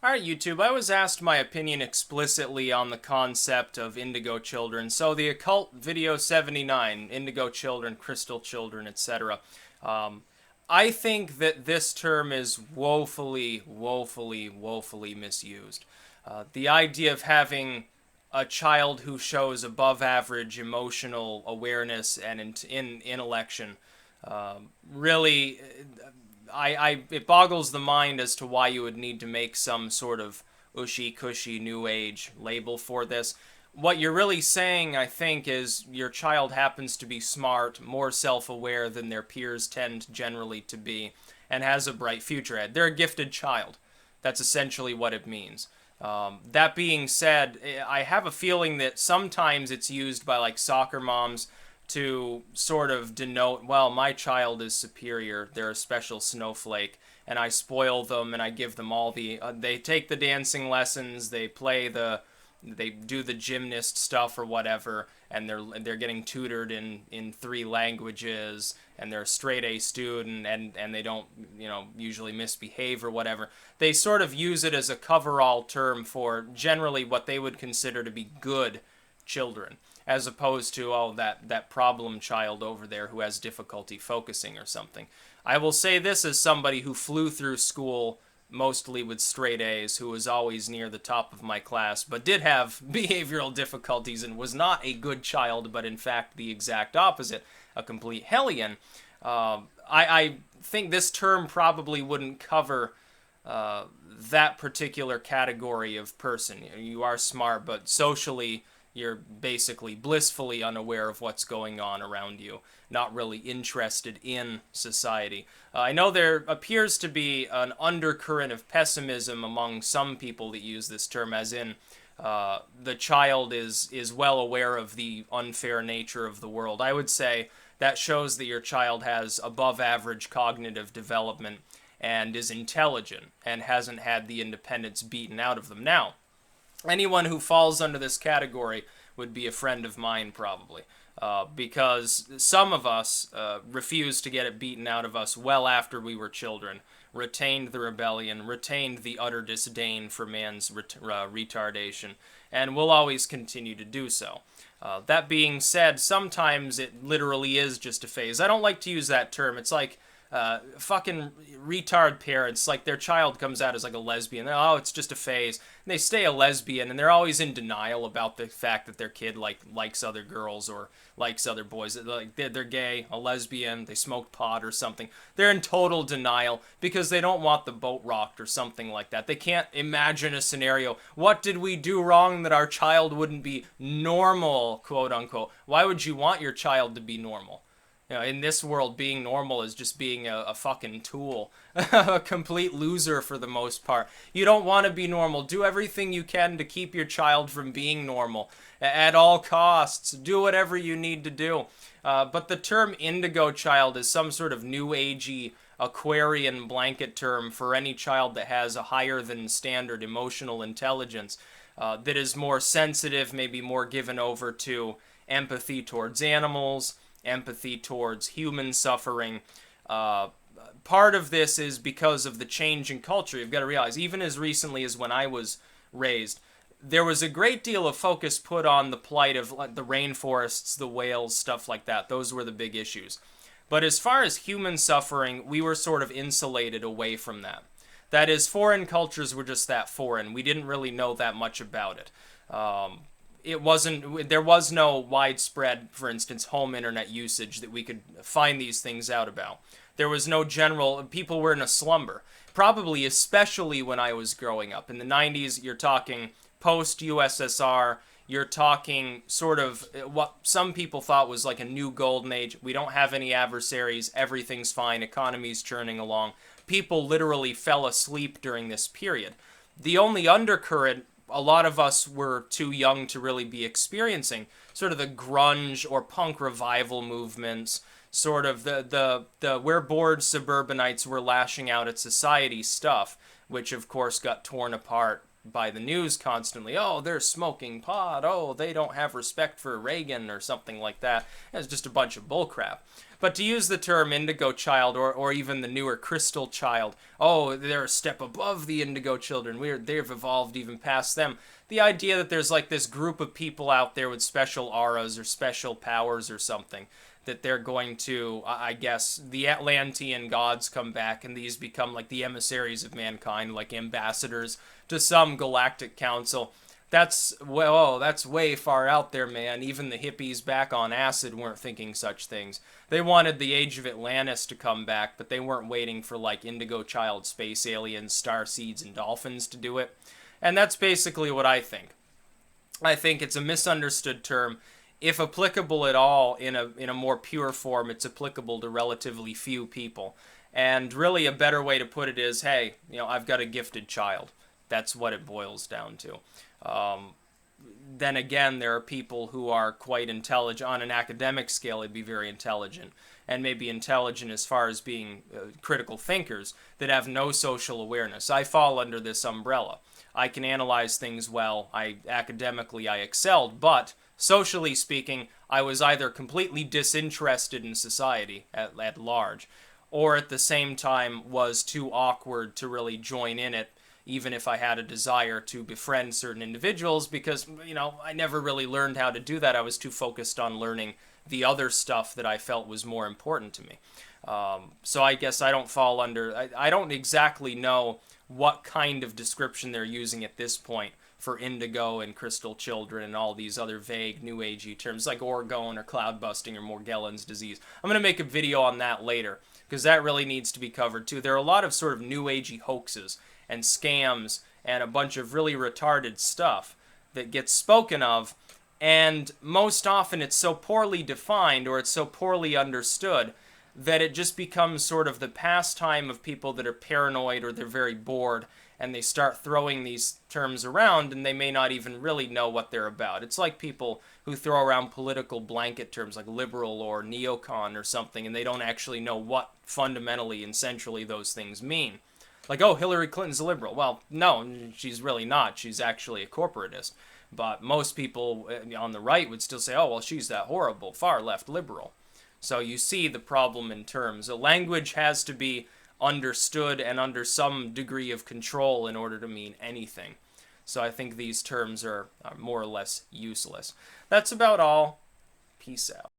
Alright, YouTube, I was asked my opinion explicitly on the concept of indigo children. So the Occult video 79, indigo children, crystal children, etc. I think that this term is woefully misused. The idea of having a child who shows above average emotional awareness and in intellection really it boggles the mind as to why you would need to make some sort of ushy cushy new age label for this. What you're really saying, I think, is your child happens to be smart, more self-aware than their peers tend generally to be, and has a bright future ahead. They're a gifted child. That's essentially what it means. That being said, I have a feeling that sometimes it's used by like soccer moms to sort of denote, well, my child is superior, they're a special snowflake, and I spoil them and I give them all the, they take the dancing lessons, they do the gymnast stuff or whatever, and they're getting tutored in 3 languages, and they're a straight A student, and they don't, usually misbehave or whatever. They sort of use it as a coverall term for generally what they would consider to be good children, as opposed to, oh, that problem child over there who has difficulty focusing or something. I will say this as somebody who flew through school mostly with straight A's, who was always near the top of my class, but did have behavioral difficulties and was not a good child, but in fact the exact opposite, a complete hellion. I think this term probably wouldn't cover that particular category of person. You are smart, but socially you're basically blissfully unaware of what's going on around you, not really interested in society. I know there appears to be an undercurrent of pessimism among some people that use this term, as in the child is well aware of the unfair nature of the world. I would say that shows that your child has above average cognitive development and is intelligent and hasn't had the independence beaten out of them. Now, anyone who falls under this category would be a friend of mine, probably, because some of us refused to get it beaten out of us well after we were children, retained the rebellion, retained the utter disdain for man's retardation, and will always continue to do so. That being said, sometimes it literally is just a phase. I don't like to use that term. It's like fucking retard parents, like their child comes out as like a lesbian. Oh, it's just a phase. And they stay a lesbian, and they're always in denial about the fact that their kid likes other girls or likes other boys. Like they're gay, a lesbian, they smoked pot or something. They're in total denial because they don't want the boat rocked or something like that. They can't imagine a scenario. What did we do wrong that our child wouldn't be normal, quote unquote? Why would you want your child to be normal? In this world, being normal is just being a fucking tool. A complete loser for the most part. You don't want to be normal. Do everything you can to keep your child from being normal. At all costs. Do whatever you need to do. But the term indigo child is some sort of new agey Aquarian blanket term for any child that has a higher than standard emotional intelligence, that is more sensitive, maybe more given over to empathy towards animals, empathy towards human suffering. Part of this is because of the change in culture. You've got to realize, even as recently as when I was raised, there was a great deal of focus put on the plight of the rainforests, the whales, stuff like that. Those were the big issues. But as far as human suffering, we were sort of insulated away from that. That is, foreign cultures were just that foreign. We didn't really know that much about it. There was no widespread, for instance, home internet usage that we could find these things out about. There was no people were in a slumber. Probably especially when I was growing up. In the 90s, you're talking post-USSR, you're talking sort of what some people thought was like a new golden age. We don't have any adversaries, everything's fine, economy's churning along. People literally fell asleep during this period. The only undercurrent a lot of us were too young to really be experiencing, sort of the grunge or punk revival movements, sort of the we're bored suburbanites were lashing out at society stuff, which of course got torn apart by the news constantly. Oh, they're smoking pot. Oh, they don't have respect for Reagan or something like that. It's just a bunch of bullcrap. But to use the term indigo child, or even the newer crystal child, oh, they're a step above the indigo children. They've evolved even past them. The idea that there's like this group of people out there with special auras or special powers or something, that they're going to, I guess, the Atlantean gods come back and these become like the emissaries of mankind, like ambassadors to some galactic council. That's, well, that's way far out there, man. Even the hippies back on acid weren't thinking such things. They wanted the Age of Atlantis to come back, but they weren't waiting for like Indigo Child, space aliens, star seeds, and dolphins to do it. And that's basically what I think. I think it's a misunderstood term. If applicable at all in a more pure form, it's applicable to relatively few people. And really a better way to put it is, hey, I've got a gifted child. That's what it boils down to. Then again, there are people who are quite intelligent. On an academic scale, they'd be very intelligent. And maybe intelligent as far as being critical thinkers that have no social awareness. I fall under this umbrella. I can analyze things well. Academically, I excelled. But socially speaking, I was either completely disinterested in society at large, or at the same time was too awkward to really join in it, even if I had a desire to befriend certain individuals, because, I never really learned how to do that. I was too focused on learning the other stuff that I felt was more important to me. So I guess I don't fall under, I don't exactly know what kind of description they're using at this point for indigo and crystal children and all these other vague new agey terms like orgone or cloud busting or Morgellons disease. I'm going to make a video on that later because that really needs to be covered too. There are a lot of sort of new agey hoaxes and scams and a bunch of really retarded stuff that gets spoken of, and most often it's so poorly defined or it's so poorly understood that it just becomes sort of the pastime of people that are paranoid or they're very bored, and they start throwing these terms around and they may not even really know what they're about. It's like people who throw around political blanket terms like liberal or neocon or something, and they don't actually know what fundamentally and centrally those things mean. Like, oh, Hillary Clinton's a liberal. Well, no, she's really not. She's actually a corporatist. But most people on the right would still say, oh, well, she's that horrible far-left liberal. So you see the problem in terms. A language has to be understood and under some degree of control in order to mean anything. So I think these terms are more or less useless. That's about all. Peace out.